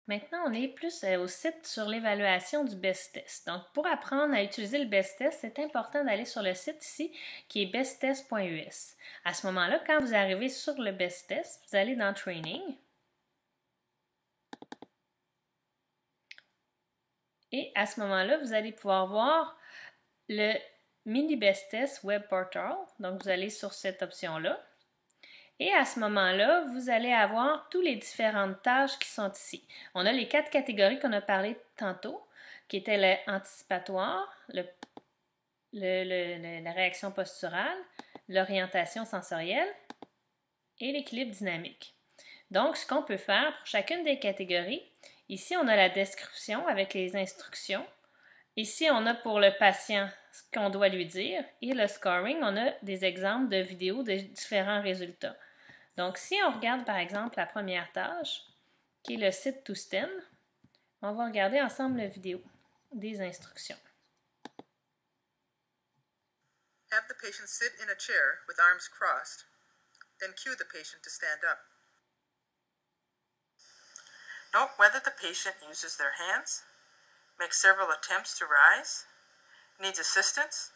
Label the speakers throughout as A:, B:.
A: Maintenant, on est plus au site sur l'évaluation du BEST test. Donc, pour apprendre à utiliser le BEST test, c'est important d'aller sur le site ici qui est besttest.us. À ce moment-là, quand vous arrivez sur le BEST test, vous allez dans Training. Et à ce moment-là, vous allez pouvoir voir le Mini BEST Test Web Portal. Donc, vous allez sur cette option-là. Et à ce moment-là, vous allez avoir toutes les différentes tâches qui sont ici. On a les 4 catégories qu'on a parlé tantôt, qui étaient l'anticipatoire, la réaction posturale, l'orientation sensorielle et l'équilibre dynamique. Donc, ce qu'on peut faire pour chacune des catégories, ici, on a la description avec les instructions. Ici, on a pour le patient ce qu'on doit lui dire et le scoring, on a des exemples de vidéos de différents résultats. Donc, si on regarde par exemple la première tâche, qui est le Sit to Stand, on va regarder ensemble la vidéo des instructions.
B: Have the patient sit in a chair with arms crossed, then cue the patient to stand up. Note whether the patient uses their hands, makes several attempts to rise, needs assistance,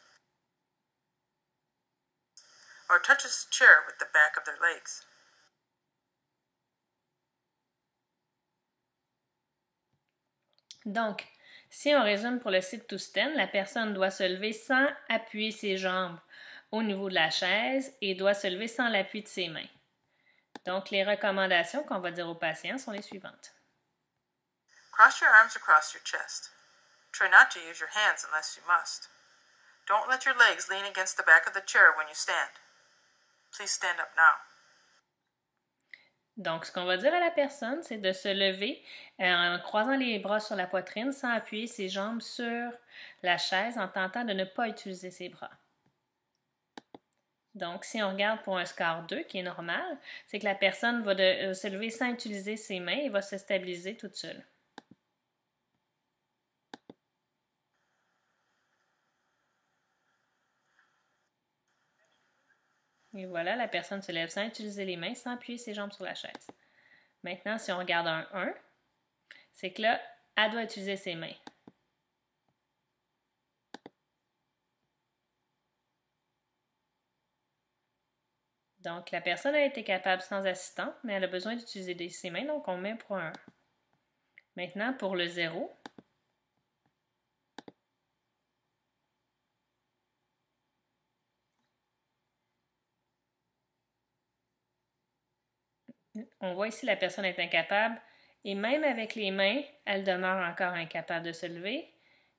B: or touches the chair with the back of their legs.
A: Donc, si on résume pour le Sit to Stand, la personne doit se lever sans appuyer ses jambes au niveau de la chaise et doit se lever sans l'appui de ses mains. Donc, les recommandations qu'on va dire aux patients sont les suivantes.
B: Cross your arms across your chest. Try not to use your hands unless you must. Don't let your legs lean against the back of the chair when you stand. Please stand up now.
A: Donc, ce qu'on va dire à la personne, c'est de se lever en croisant les bras sur la poitrine sans appuyer ses jambes sur la chaise en tentant de ne pas utiliser ses bras. Donc, si on regarde pour un score 2, qui est normal, c'est que la personne va se lever sans utiliser ses mains et va se stabiliser toute seule. Et voilà, la personne se lève sans utiliser les mains, sans appuyer ses jambes sur la chaise. Maintenant, si on regarde un 1, c'est que là, elle doit utiliser ses mains. Donc, la personne a été capable sans assistant, mais elle a besoin d'utiliser ses mains, donc on met pour un 1. Maintenant, pour le 0, on voit ici la personne est incapable et même avec les mains, elle demeure encore incapable de se lever.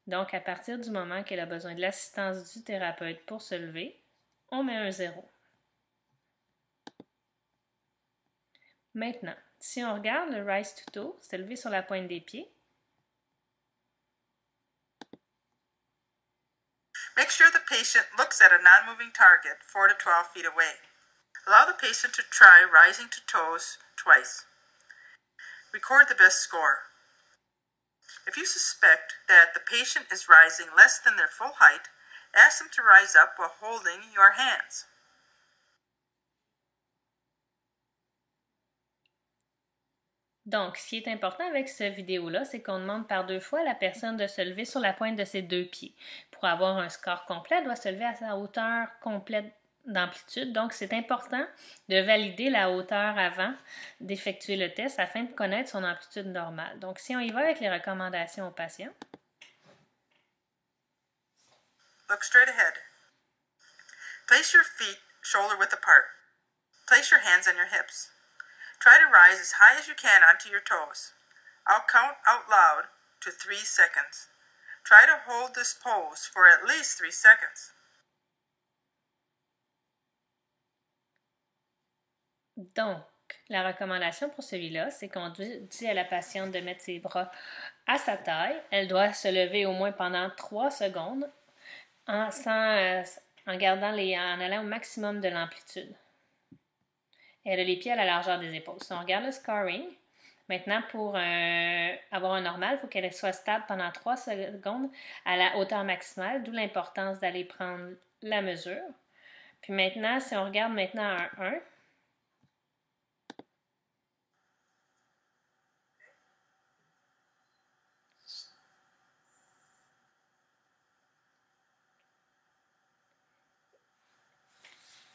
A: Donc, à partir du moment qu'elle a besoin de l'assistance du thérapeute pour se lever, on met un 0. Maintenant, si on regarde le Rise to Toe, se lever sur la pointe des pieds.
B: Make sure the patient looks at a non-moving target 4 to 12 feet away. Allow the patient to try rising to toes twice. Record the best score. If you suspect that the patient is rising less than their full height, ask them to rise up while holding your hands.
A: Donc, ce qui est important avec cette vidéo-là, c'est qu'on demande par 2 fois à la personne de se lever sur la pointe de ses 2 pieds. Pour avoir un score complet, elle doit se lever à sa hauteur complète d'amplitude. Donc, c'est important de valider la hauteur avant d'effectuer le test afin de connaître son amplitude normale. Donc, si on y va avec les recommandations aux patients.
B: Look straight ahead. Place your feet shoulder-width apart. Place your hands on your hips. Try to rise as high as you can onto your toes. I'll count out loud to 3 seconds. Try to hold this pose for at least 3 seconds.
A: Donc, la recommandation pour celui-là, c'est qu'on dit à la patiente de mettre ses bras à sa taille. Elle doit se lever au moins pendant 3 secondes en allant au maximum de l'amplitude. Elle a les pieds à la largeur des épaules. Si on regarde le scoring, maintenant pour avoir un normal, il faut qu'elle soit stable pendant 3 secondes à la hauteur maximale, d'où l'importance d'aller prendre la mesure. Puis maintenant, si on regarde maintenant un 1,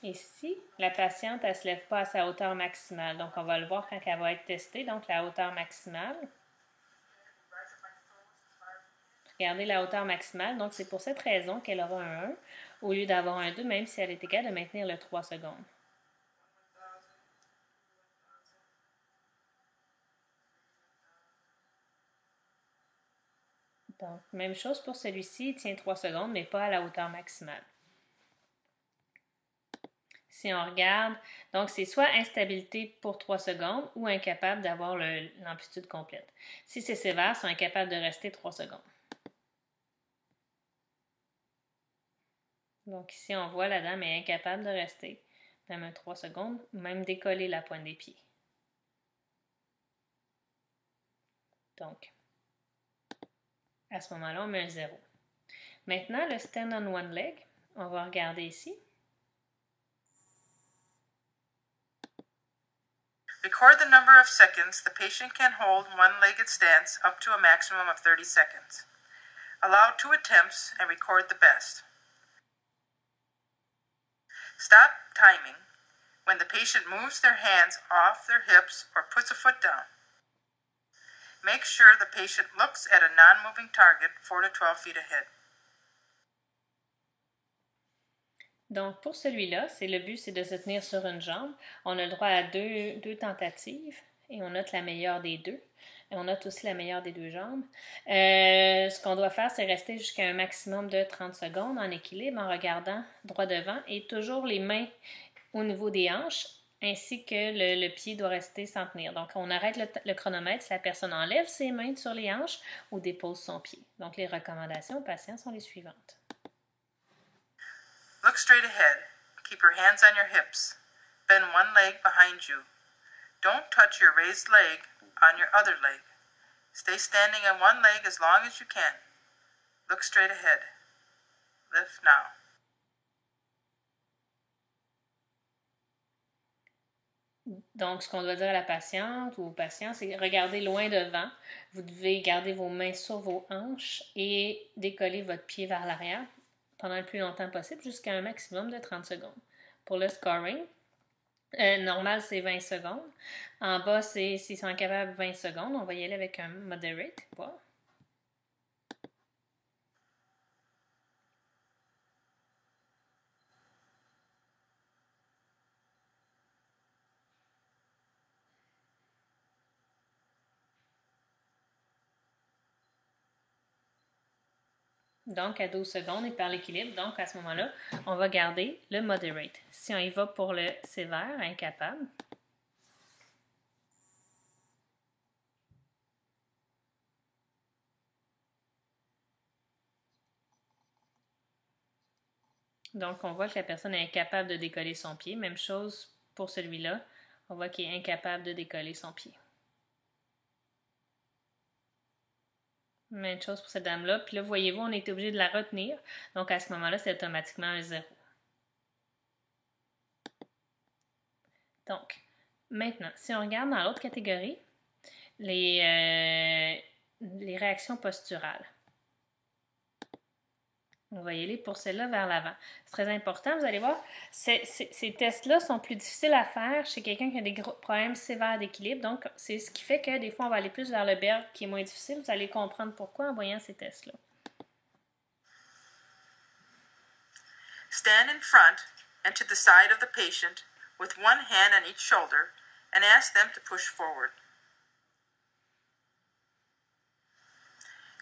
A: Ici, la patiente, elle ne se lève pas à sa hauteur maximale. Donc, on va le voir quand elle va être testée. Donc, la hauteur maximale. Regardez la hauteur maximale. Donc, c'est pour cette raison qu'elle aura un 1 au lieu d'avoir un 2, même si elle est capable de maintenir le 3 secondes. Donc, même chose pour celui-ci, il tient 3 secondes, mais pas à la hauteur maximale. Si on regarde, donc c'est soit instabilité pour 3 secondes ou incapable d'avoir l'amplitude complète. Si c'est sévère, ils sont incapables de rester 3 secondes. Donc ici, on voit la dame est incapable de rester même 3 secondes ou même décoller la pointe des pieds. Donc, à ce moment-là, on met un 0. Maintenant, le stand on one leg, on va regarder ici.
B: Record the number of seconds the patient can hold one-legged stance up to a maximum of 30 seconds. Allow 2 attempts and record the best. Stop timing when the patient moves their hands off their hips or puts a foot down. Make sure the patient looks at a non-moving target 4 to 12 feet ahead.
A: Donc, pour celui-là, le but, c'est de se tenir sur une jambe. On a le droit à deux tentatives et on note la meilleure des deux. Et on note aussi la meilleure des deux jambes. Ce qu'on doit faire, c'est rester jusqu'à un maximum de 30 secondes en équilibre en regardant droit devant et toujours les mains au niveau des hanches ainsi que le pied doit rester sans tenir. Donc, on arrête le chronomètre si la personne enlève ses mains sur les hanches ou dépose son pied. Donc, les recommandations aux patients sont les suivantes.
B: Look straight ahead. Keep your hands on your hips. Bend one leg behind you. Don't touch your raised leg on your other leg. Stay standing on one leg as long as you can. Look straight ahead. Lift now.
A: Donc, ce qu'on doit dire à la patiente ou au patient, c'est regarder loin devant. Vous devez garder vos mains sur vos hanches et décoller votre pied vers l'arrière pendant le plus longtemps possible jusqu'à un maximum de 30 secondes. Pour le scoring, normal, c'est 20 secondes. En bas, s'ils sont incapables de 20 secondes, on va y aller avec un moderate. Voilà. Donc, à 12 secondes, il perd l'équilibre. Donc, à ce moment-là, on va garder le moderate. Si on y va pour le sévère, incapable, donc on voit que la personne est incapable de décoller son pied. Même chose pour celui-là. On voit qu'il est incapable de décoller son pied. Même chose pour cette dame-là. Puis là, voyez-vous, on est obligé de la retenir. Donc, à ce moment-là, c'est automatiquement un 0. Donc, maintenant, si on regarde dans l'autre catégorie, les réactions posturales. On va y aller pour celle-là vers l'avant. C'est très important, vous allez voir, ces tests-là sont plus difficiles à faire chez quelqu'un qui a des problèmes sévères d'équilibre. Donc, c'est ce qui fait que des fois, on va aller plus vers le BERG qui est moins difficile. Vous allez comprendre pourquoi en voyant ces tests-là.
B: Stand in front and to the side of the patient with one hand on each shoulder and ask them to push forward.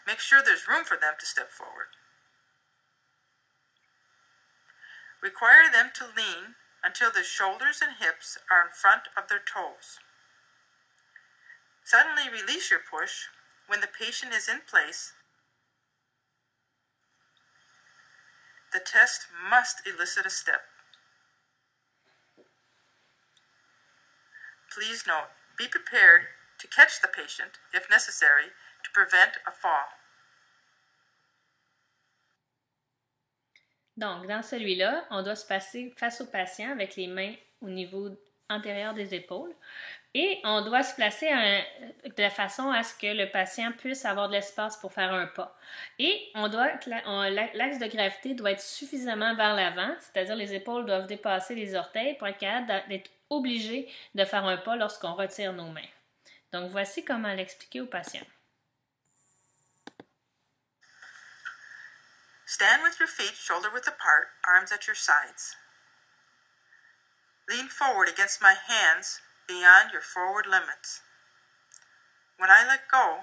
B: Make sure there's room for them to step forward. Require them to lean until their shoulders and hips are in front of their toes. Suddenly release your push when the patient is in place. The test must elicit a step. Please note, be prepared to catch the patient, if necessary, to prevent a fall.
A: Donc, dans celui-là, on doit se passer face au patient avec les mains au niveau antérieur des épaules. Et on doit se placer de façon à ce que le patient puisse avoir de l'espace pour faire un pas. Et l'axe de gravité doit être suffisamment vers l'avant, c'est-à-dire les épaules doivent dépasser les orteils pour être capable d'être obligé de faire un pas lorsqu'on retire nos mains. Donc, voici comment l'expliquer au patient.
B: Stand with your feet shoulder-width apart, arms at your sides. Lean forward against my hands beyond your forward limits. When I let go,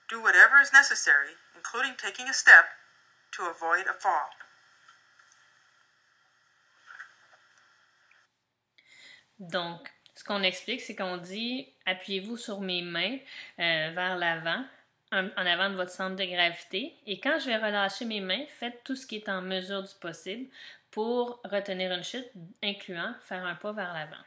B: do whatever is necessary, including taking a step, to avoid a fall.
A: Donc, ce qu'on explique, c'est qu'on dit appuyez-vous sur mes mains vers l'avant, en avant de votre centre de gravité. Et quand je vais relâcher mes mains, faites tout ce qui est en mesure du possible pour retenir une chute, incluant faire un pas vers l'avant.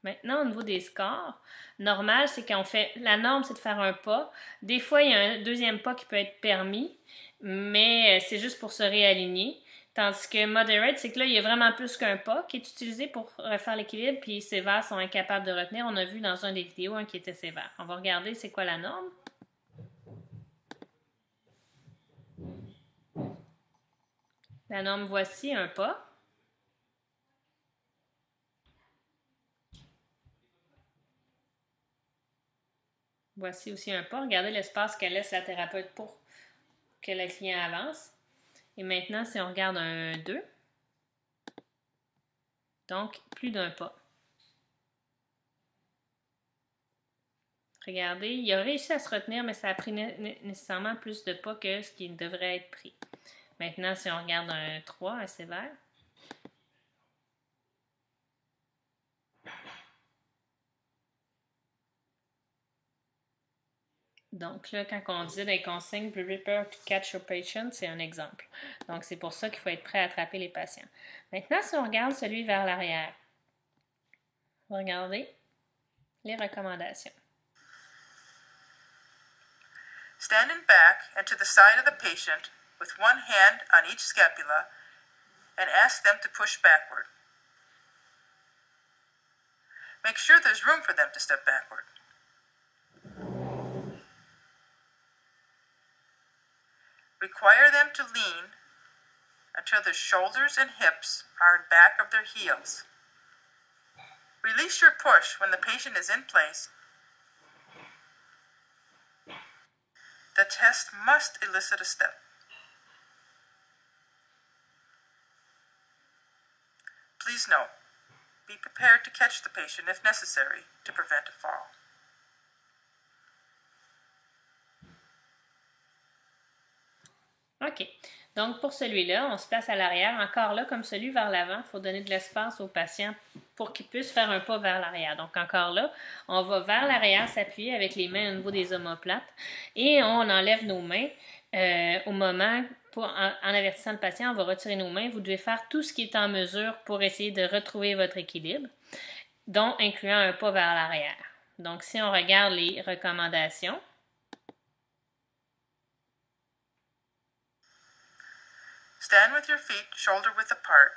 A: Maintenant, au niveau des scores, normal, c'est qu'on fait. La norme, c'est de faire un pas. Des fois, il y a un deuxième pas qui peut être permis, mais c'est juste pour se réaligner. Tandis que moderate, c'est que là, il y a vraiment plus qu'un pas qui est utilisé pour refaire l'équilibre, puis sévères sont incapables de retenir. On a vu dans une des vidéos un qui était sévère. On va regarder c'est quoi la norme. La norme, voici un pas. Voici aussi un pas. Regardez l'espace qu'elle laisse la thérapeute pour que le client avance. Et maintenant, si on regarde un 2, donc plus d'un pas. Regardez, il a réussi à se retenir, mais ça a pris nécessairement plus de pas que ce qui devrait être pris. Maintenant, si on regarde un 3, un sévère. Donc là, quand on dit des consignes, be prepared to catch your patient, c'est un exemple. Donc c'est pour ça qu'il faut être prêt à attraper les patients. Maintenant, si on regarde celui vers l'arrière, regardez les recommandations.
B: Standing back and to the side of the patient with one hand on each scapula and ask them to push backward. Make sure there's room for them to step backward. Require them to lean until their shoulders and hips are in back of their heels. Release your push when the patient is in place. The test must elicit a step. Please note, be prepared to catch the patient if necessary to prevent a fall.
A: OK. Donc, pour celui-là, on se place à l'arrière. Encore là, comme celui vers l'avant, il faut donner de l'espace au patient pour qu'il puisse faire un pas vers l'arrière. Donc, encore là, on va vers l'arrière s'appuyer avec les mains au niveau des omoplates et on enlève nos mains au moment, en avertissant le patient, on va retirer nos mains. Vous devez faire tout ce qui est en mesure pour essayer de retrouver votre équilibre, dont incluant un pas vers l'arrière. Donc, si on regarde les recommandations,
B: Stand with your feet shoulder-width apart,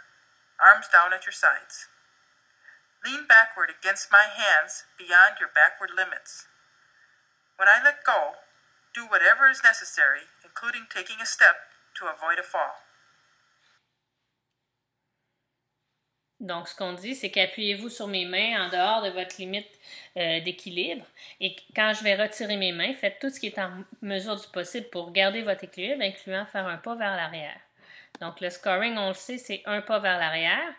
B: arms down at your sides. Lean backward against my hands beyond your backward limits. When I let go, do whatever is necessary, including taking a step, to avoid a fall.
A: Donc, ce qu'on dit, c'est qu'appuyez-vous sur mes mains en dehors de votre limite d'équilibre. Et quand je vais retirer mes mains, faites tout ce qui est en mesure du possible pour garder votre équilibre, incluant faire un pas vers l'arrière. Donc, le scoring, on le sait, c'est un pas vers l'arrière.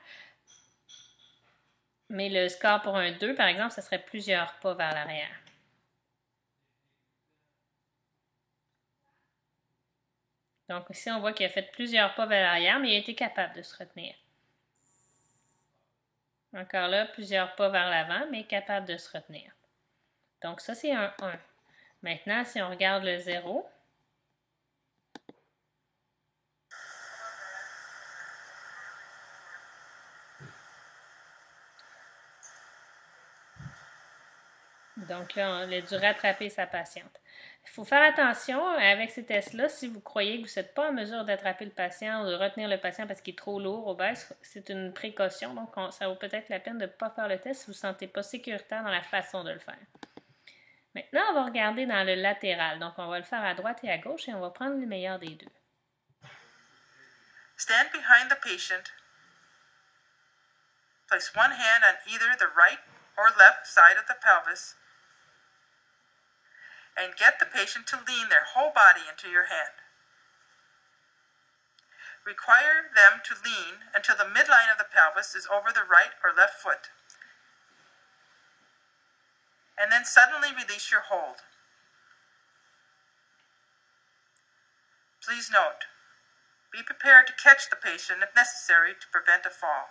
A: Mais le score pour un 2, par exemple, ce serait plusieurs pas vers l'arrière. Donc, ici, on voit qu'il a fait plusieurs pas vers l'arrière, mais il a été capable de se retenir. Encore là, plusieurs pas vers l'avant, mais capable de se retenir. Donc, ça, c'est un 1. Maintenant, si on regarde le 0, Donc là, on a dû rattraper sa patiente. Il faut faire attention avec ces tests-là. Si vous croyez que vous n'êtes pas en mesure d'attraper le patient ou de retenir le patient parce qu'il est trop lourd, obèse, c'est une précaution. Donc, ça vaut peut-être la peine de ne pas faire le test si vous ne vous sentez pas sécuritaire dans la façon de le faire. Maintenant, on va regarder dans le latéral. Donc, on va le faire à droite et à gauche et on va prendre le meilleur des deux.
B: Stand behind the patient. Place one hand on either the right or left side of the pelvis and get the patient to lean their whole body into your hand. Require them to lean until the midline of the pelvis is over the right or left foot, and then suddenly release your hold. Please note, be prepared to catch the patient if necessary to prevent a fall.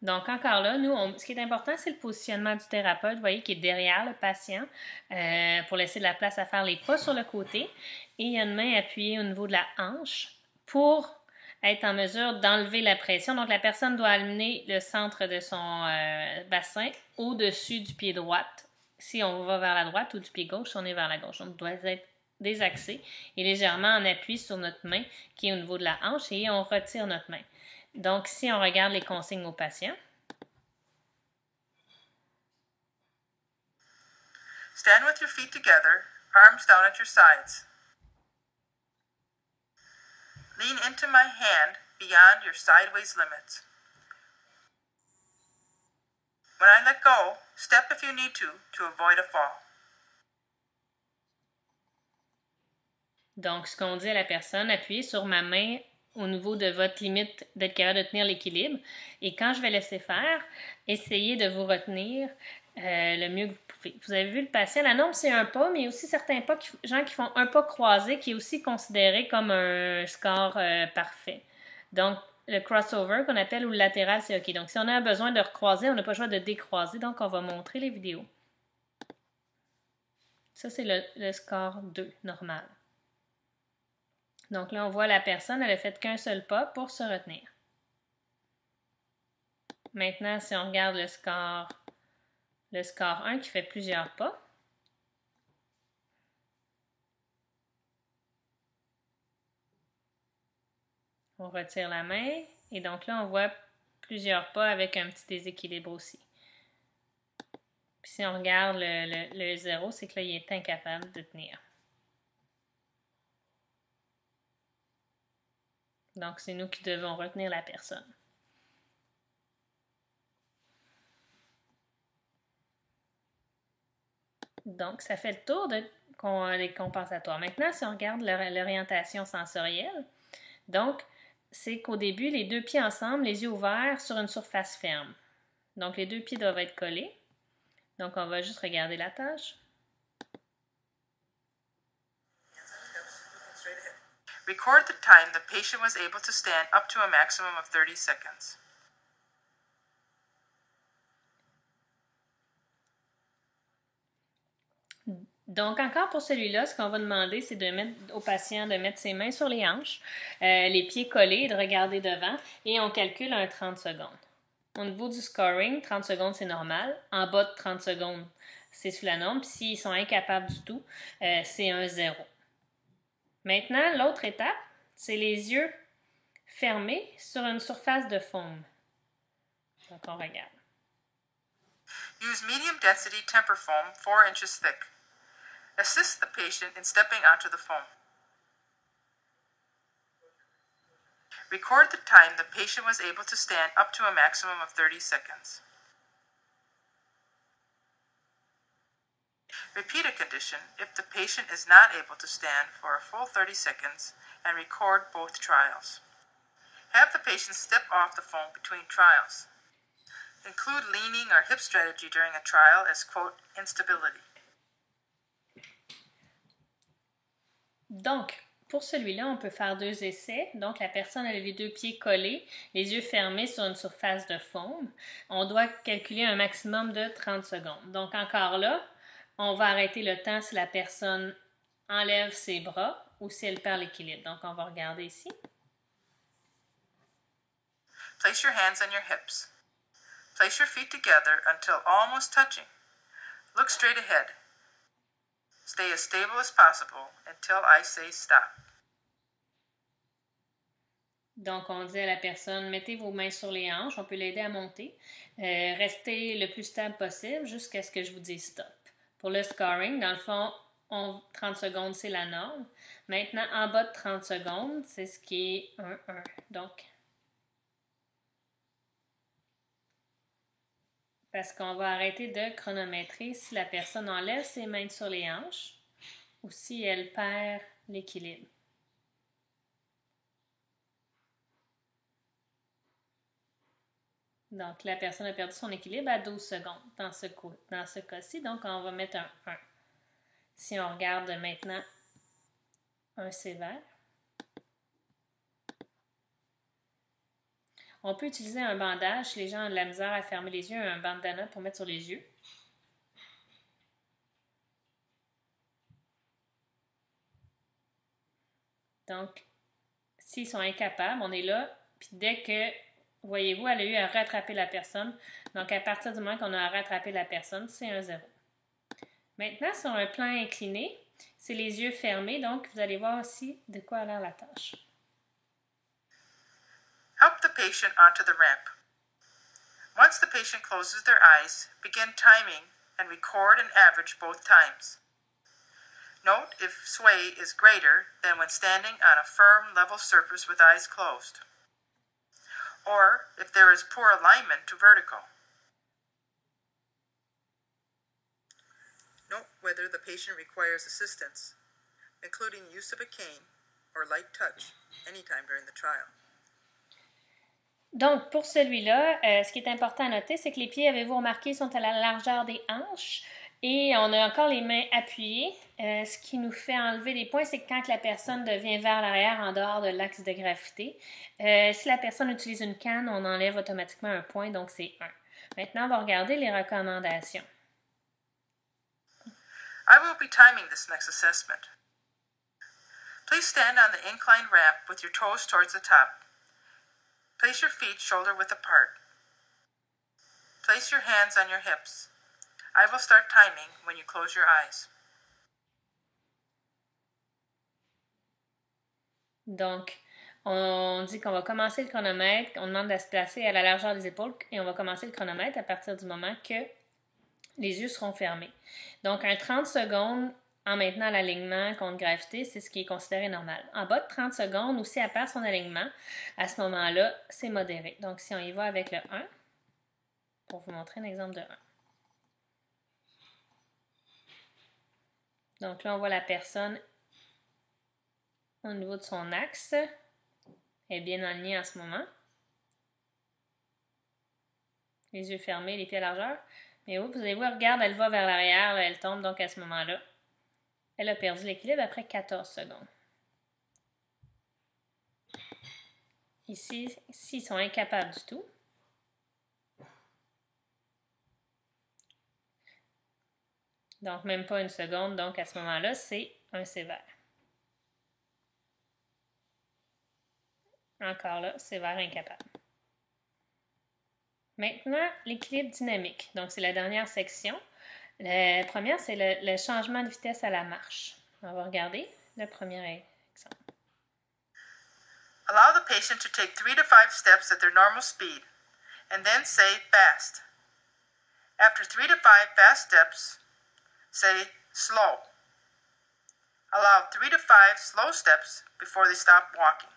A: Donc, encore là, nous, ce qui est important, c'est le positionnement du thérapeute, vous voyez, qui est derrière le patient pour laisser de la place à faire les pas sur le côté. Et il y a une main appuyée au niveau de la hanche pour être en mesure d'enlever la pression. Donc, la personne doit amener le centre de son bassin au-dessus du pied droit. Si on va vers la droite ou du pied gauche, si on est vers la gauche. Donc, il doit être désaxé et légèrement en appui sur notre main qui est au niveau de la hanche et on retire notre main. Donc, si on regarde les consignes au patient.
B: Stand with your feet together, arms down at your sides. Lean into my hand beyond your sideways limits. When I let go, step if you need to avoid a fall.
A: Donc, ce qu'on dit à la personne, appuyez sur ma main au niveau de votre limite d'être capable de tenir l'équilibre. Et quand je vais laisser faire, essayez de vous retenir le mieux que vous pouvez. Vous avez vu le patient, la norme c'est un pas, mais il y a aussi certains pas, gens qui font un pas croisé qui est aussi considéré comme un score parfait. Donc, le crossover qu'on appelle ou le latéral, c'est OK. Donc, si on a besoin de recroiser, on n'a pas le choix de décroiser. Donc, on va montrer les vidéos. Ça, c'est le score 2 normal. Donc là, on voit la personne, elle a fait qu'un seul pas pour se retenir. Maintenant, si on regarde le score 1 qui fait plusieurs pas. On retire la main et donc là, on voit plusieurs pas avec un petit déséquilibre aussi. Puis si on regarde le 0, c'est que là, il est incapable de tenir. Donc, c'est nous qui devons retenir la personne. Donc, ça fait le tour des compensatoires. Maintenant, si on regarde l'orientation sensorielle, donc, c'est qu'au début, les deux pieds ensemble, les yeux ouverts sur une surface ferme. Donc, les deux pieds doivent être collés. Donc, on va juste regarder la tâche.
B: Record the time the patient was able to stand up to a maximum of 30 seconds.
A: Donc, encore pour celui-là, ce qu'on va demander, c'est de mettre au patient de mettre ses mains sur les hanches, les pieds collés, de regarder devant, et on calcule un 30 secondes. Au niveau du scoring, 30 secondes, c'est normal. En bas de 30 secondes, c'est sous la norme. Puis s'ils sont incapables du tout, c'est un 0. Maintenant, l'autre étape, c'est les yeux fermés sur une surface de foam. Donc, on regarde.
B: Use medium density temper foam 4 inches thick. Assist the patient in stepping onto the foam. Record the time the patient was able to stand up to a maximum of 30 seconds. Repeat a condition if the patient is not able to stand for a full 30 seconds and record both trials. Have the patient step off the foam between trials. Include leaning or hip strategy during a trial as, quote, instability.
A: Donc, pour celui-là, on peut faire 2 essais. Donc, la personne a les 2 pieds collés, les yeux fermés sur une surface de foam. On doit calculer un maximum de 30 secondes. Donc, encore là, on va arrêter le temps si la personne enlève ses bras ou si elle perd l'équilibre. Donc, on va regarder ici.
B: Place your hands on your hips. Place your feet together until almost touching Look straight ahead. Stay as stable as possible until I say stop.
A: Donc, on dit à la personne, mettez vos mains sur les hanches, on peut l'aider à monter. Restez le plus stable possible jusqu'à ce que je vous dise stop. Pour le scoring, dans le fond, 30 secondes, c'est la norme. Maintenant, en bas de 30 secondes, c'est ce qui est 1-1. Donc, parce qu'on va arrêter de chronométrer si la personne enlève ses mains sur les hanches ou si elle perd l'équilibre. Donc, la personne a perdu son équilibre à 12 secondes dans ce cas-ci. Donc, on va mettre un 1. Si on regarde maintenant un sévère, on peut utiliser un bandage si les gens ont de la misère à fermer les yeux, un bandana pour mettre sur les yeux. Donc, s'ils sont incapables, on est là, puis dès que, voyez-vous, elle a eu à rattraper la personne. Donc, à partir du moment qu'on a rattrapé la personne, c'est un 0. Maintenant, sur un plan incliné, c'est les yeux fermés, donc vous allez voir aussi de quoi a l'air la tâche.
B: Help the patient onto the ramp. Once the patient closes their eyes, begin timing and record and average both times. Note if sway is greater than when standing on a firm, level surface with eyes closed, or if there is poor alignment to vertical. Note whether the patient requires assistance, including use of a cane or light touch, anytime during the trial.
A: Donc, pour celui-là, ce qui est important à noter, c'est que les pieds, avez-vous remarqué, sont à la largeur des hanches et on a encore les mains appuyées. Ce qui nous fait enlever des points, c'est que quand la personne devient vers l'arrière en dehors de l'axe de gravité, si la personne utilise une canne, on enlève automatiquement un point, donc c'est 1. Maintenant, on va regarder les recommandations.
B: I will be timing this next assessment. Please stand on the inclined ramp with your toes towards the top. Place your feet shoulder-width apart. Place your hands on your hips. I will start timing when you close your eyes.
A: Donc, on dit qu'on va commencer le chronomètre, on demande de se placer à la largeur des épaules et on va commencer le chronomètre à partir du moment que les yeux seront fermés. Donc, un 30 secondes en maintenant l'alignement contre gravité, c'est ce qui est considéré normal. En bas de 30 secondes, ou si elle perd son alignement, à ce moment-là, c'est modéré. Donc, si on y va avec le 1, pour vous montrer un exemple de 1. Donc là, on voit la personne au niveau de son axe. Elle est bien alignée en ce moment. Les yeux fermés, les pieds à largeur. Mais vous allez voir, regarde, elle va vers l'arrière, elle tombe donc à ce moment-là. Elle a perdu l'équilibre après 14 secondes. Ici, s'ils sont incapables du tout, donc même pas une seconde, donc à ce moment-là, c'est un sévère. Encore là, sévère incapable. Maintenant, l'équilibre dynamique. Donc, c'est la dernière section. La première, c'est le changement de vitesse à la marche. On va regarder le premier exemple.
B: Allow the patient to take 3 to 5 steps at their normal speed, and then say fast. After 3 to 5 fast steps, say slow. Allow 3 to 5 slow steps before they stop walking.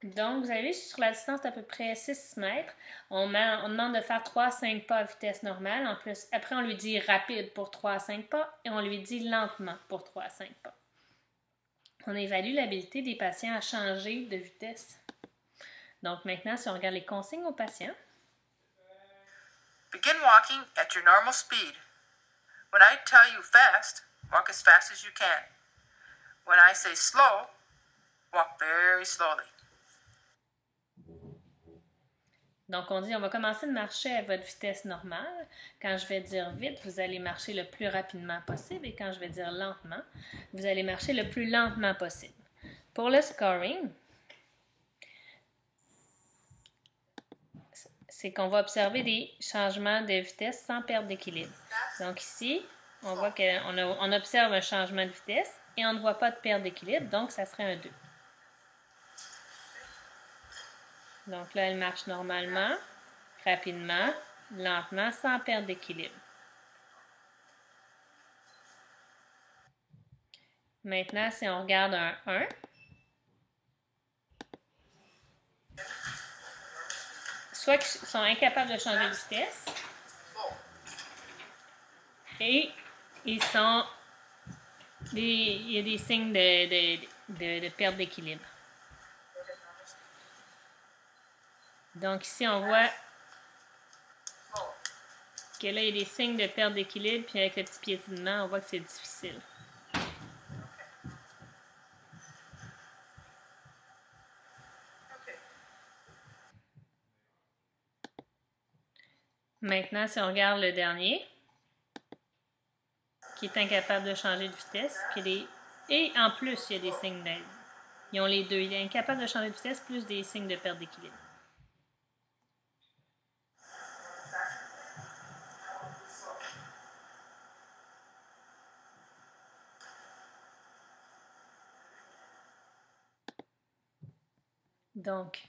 A: Donc, vous avez vu, sur la distance d'à peu près 6 mètres, on demande de faire 3 à 5 pas à vitesse normale. En plus, après, on lui dit rapide pour 3 à 5 pas et on lui dit lentement pour 3 à 5 pas. On évalue l'habilité des patients à changer de vitesse. Donc, maintenant, si on regarde les consignes aux patients.
B: Begin walking at your normal speed. When I tell you fast, walk as fast as you can. When I say slow, walk very slowly.
A: Donc, on dit, on va commencer de marcher à votre vitesse normale. Quand je vais dire vite, vous allez marcher le plus rapidement possible. Et quand je vais dire lentement, vous allez marcher le plus lentement possible. Pour le scoring, c'est qu'on va observer des changements de vitesse sans perdre d'équilibre. Donc ici, on voit qu'on observe un changement de vitesse et on ne voit pas de perte d'équilibre, donc ça serait un 2. Donc là, elle marche normalement, rapidement, lentement, sans perdre d'équilibre. Maintenant, si on regarde un 1, soit qu'ils sont incapables de changer de vitesse, et il y a des signes de perte d'équilibre. Donc ici, on voit que là, il y a des signes de perte d'équilibre, puis avec le petit piétinement, on voit que c'est difficile. Maintenant, si on regarde le dernier, qui est incapable de changer de vitesse, et en plus, il y a des signes d'aide. Ils ont les deux. Il est incapable de changer de vitesse, plus des signes de perte d'équilibre. Donc,